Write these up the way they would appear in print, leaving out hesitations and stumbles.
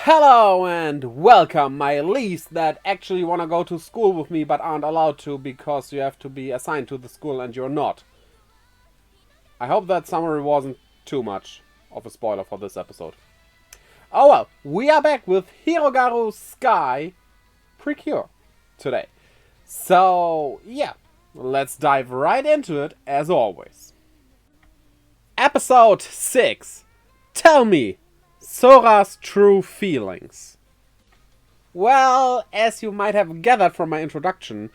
Hello and welcome, my Leafs that actually want to go to school with me but aren't allowed to because you have to be assigned to the school and you're not. I hope that summary wasn't too much of a spoiler for this episode. Oh well, we are back with Hirogaru Sky PreCure today. So yeah, let's dive right into it as always. Episode 6. Tell me Sora's true feelings. Well, as you might have gathered from my introduction,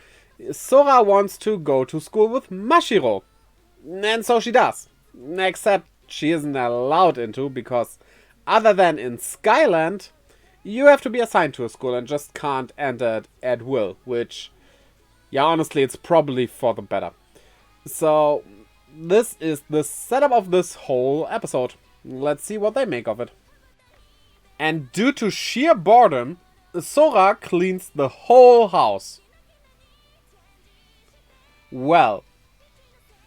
Sora wants to go to school with Mashiro. And so she does. Except she isn't allowed into because other than in Skyland, you have to be assigned to a school and just can't enter it at will. Which, yeah, honestly, it's probably for the better. So, this is the setup of this whole episode. Let's see what they make of it. And due to sheer boredom, Sora cleans the whole house. Well,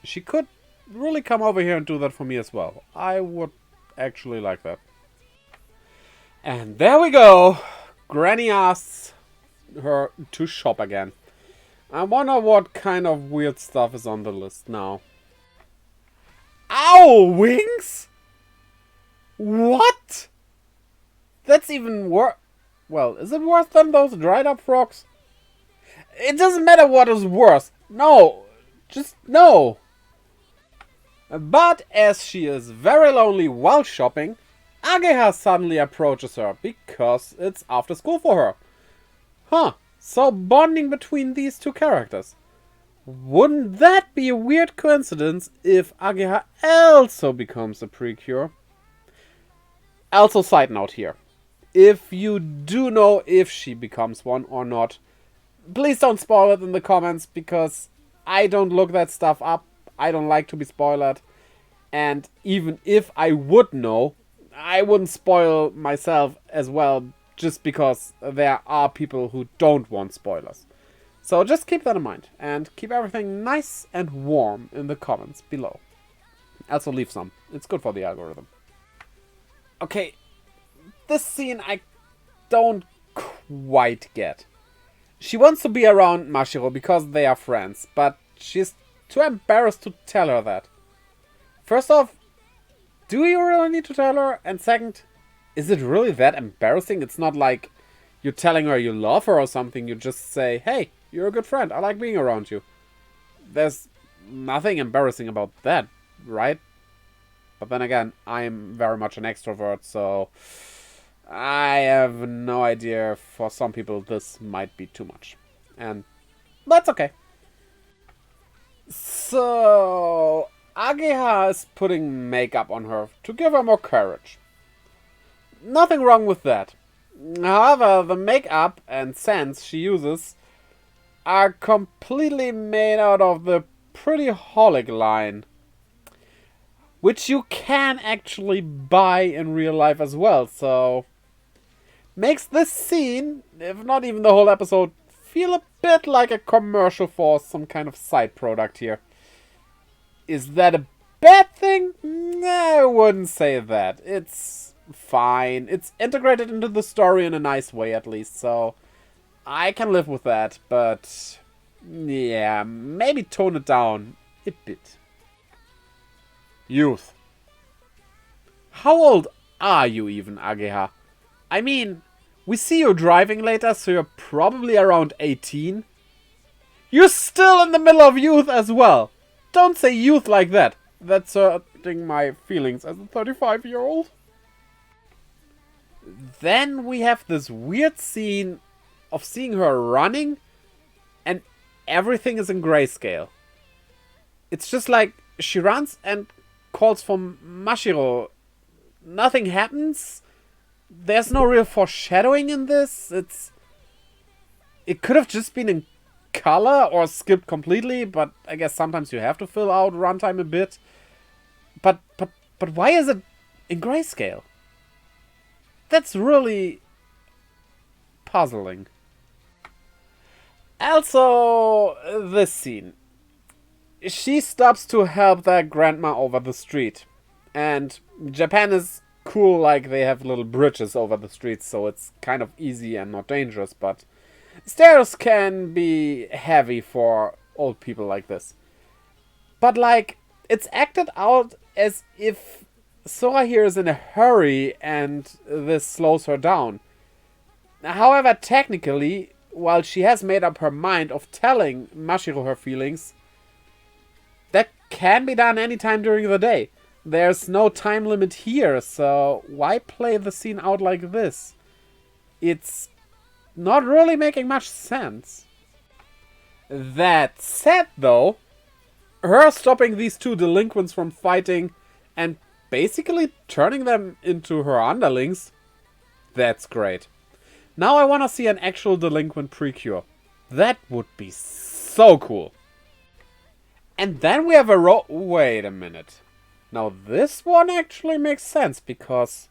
she could really come over here and do that for me as well. I would actually like that. And there we go. Granny asks her to shop again. I wonder what kind of weird stuff is on the list now. Ow! Wings? What? That's even worse. Well, is it worse than those dried up frogs? It doesn't matter what is worse. No. Just no. But as she is very lonely while shopping, Ageha suddenly approaches her because it's after school for her. Huh. So bonding between these two characters. Wouldn't that be a weird coincidence if Ageha also becomes a PreCure? Also, side note here. If you do know if she becomes one or not, please don't spoil it in the comments because I don't look that stuff up. I don't like to be spoiled. And even if I would know, I wouldn't spoil myself as well just because there are people who don't want spoilers. So just keep that in mind and keep everything nice and warm in the comments below. Also leave some. It's good for the algorithm. Okay. This scene I don't quite get. She wants to be around Mashiro because they are friends, but she's too embarrassed to tell her that. First off, do you really need to tell her? And second, is it really that embarrassing? It's not like you're telling her you love her or something. You just say, hey, you're a good friend. I like being around you. There's nothing embarrassing about that, right? But then again, I'm very much an extrovert, so I have no idea. For some people, this might be too much. And that's okay. So, Ageha is putting makeup on her to give her more courage. Nothing wrong with that. However, the makeup and scents she uses are completely made out of the Pretty Holic line, which you can actually buy in real life as well, so makes this scene, if not even the whole episode, feel a bit like a commercial for some kind of side product here. Is that a bad thing? Nah, I wouldn't say that. It's fine. It's integrated into the story in a nice way at least, so I can live with that, but yeah, maybe tone it down a bit. Youth. How old are you even, Ageha? I mean, we see you driving later, so you're probably around 18. You're still in the middle of youth as well. Don't say youth like that. That's hurting my feelings as a 35-year-old. Then we have this weird scene of seeing her running and everything is in grayscale. It's just like she runs and calls for Mashiro. Nothing happens. There's no real foreshadowing in this. It could have just been in color or skipped completely, but I guess sometimes you have to fill out runtime a bit. But why is it in grayscale? That's really puzzling. Also, this scene. She stops to help their grandma over the street. And Japan is cool, like they have little bridges over the streets, so it's kind of easy and not dangerous, but stairs can be heavy for old people like this. But, like, it's acted out as if Sora here is in a hurry and this slows her down. However, technically, while she has made up her mind of telling Mashiro her feelings, that can be done anytime during the day. There's no time limit here, so why play the scene out like this? It's not really making much sense. That said, though, her stopping these two delinquents from fighting and basically turning them into her underlings, that's great. Now I want to see an actual delinquent PreCure. That would be so cool. And then we have a wait a minute. Now this one actually makes sense because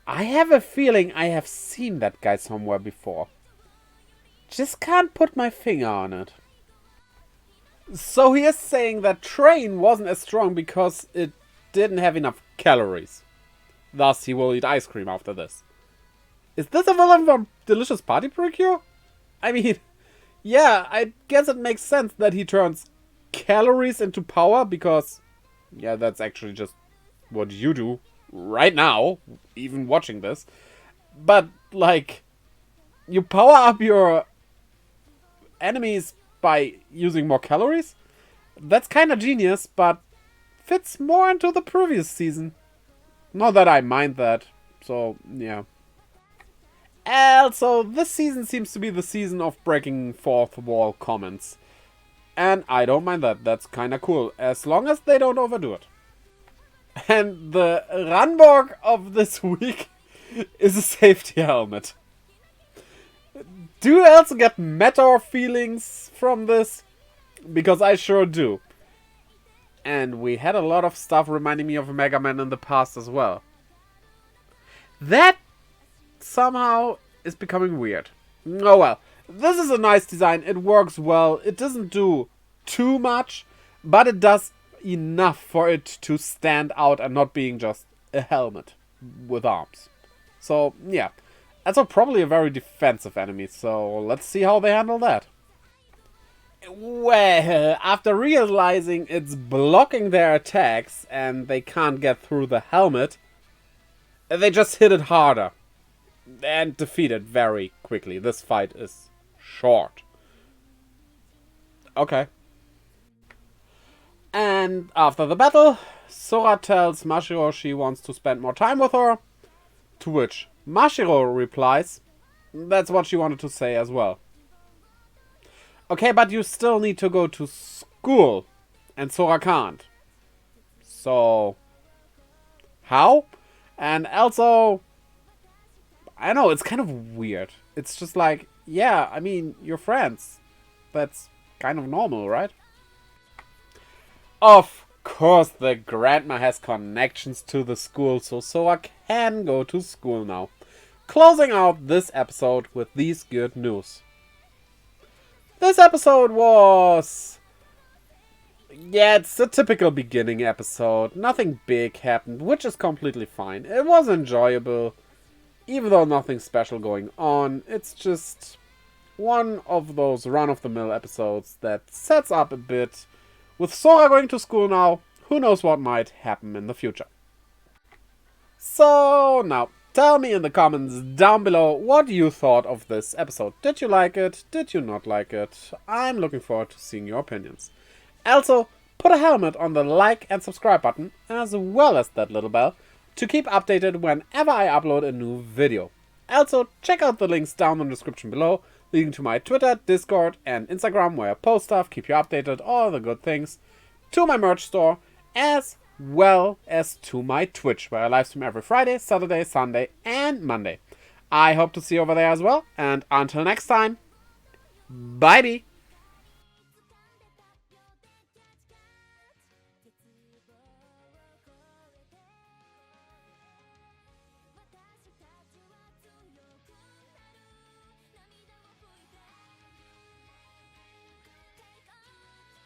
I have a feeling I have seen that guy somewhere before. Just can't put my finger on it. So he is saying that Train wasn't as strong because it didn't have enough calories. Thus he will eat ice cream after this. Is this a villain from Delicious Party PreCure? I mean, yeah, I guess it makes sense that he turns calories into power because, yeah, that's actually just what you do right now, even watching this. But, like, you power up your enemies by using more calories? That's kind of genius, but fits more into the previous season. Not that I mind that, so, yeah. Also, this season seems to be the season of breaking fourth wall comments. And I don't mind that. That's kinda cool. As long as they don't overdo it. And the Ranborg of this week is a safety helmet. Do you also get Meteor feelings from this? Because I sure do. And we had a lot of stuff reminding me of Mega Man in the past as well. That somehow is becoming weird. Oh well. This is a nice design. It works well. It doesn't do too much, but it does enough for it to stand out and not being just a helmet with arms. So, yeah. Also probably a very defensive enemy, so let's see how they handle that. Well, after realizing it's blocking their attacks and they can't get through the helmet, they just hit it harder and defeat it very quickly. This fight is short. Okay. And after the battle, Sora tells Mashiro she wants to spend more time with her, to which Mashiro replies that's what she wanted to say as well. Okay, but you still need to go to school, and Sora can't. So, how? And also, I don't know, it's kind of weird. It's just like, yeah, I mean, you're friends. That's kind of normal, right? Of course, the grandma has connections to the school, so Sora can go to school now. Closing out this episode with these good news. This episode was... yeah, it's a typical beginning episode. Nothing big happened, which is completely fine. It was enjoyable, even though nothing special going on. It's just one of those run-of-the-mill episodes that sets up a bit. With Sora going to school now, who knows what might happen in the future. So, now, tell me in the comments down below what you thought of this episode. Did you like it? Did you not like it? I'm looking forward to seeing your opinions. Also, put a helmet on the like and subscribe button, as well as that little bell, to keep updated whenever I upload a new video. Also, check out the links down in the description below, leading to my Twitter, Discord, and Instagram, where I post stuff, keep you updated, all the good things, to my merch store, as well as to my Twitch, where I livestream every Friday, Saturday, Sunday, and Monday. I hope to see you over there as well, and until next time, bye-bye!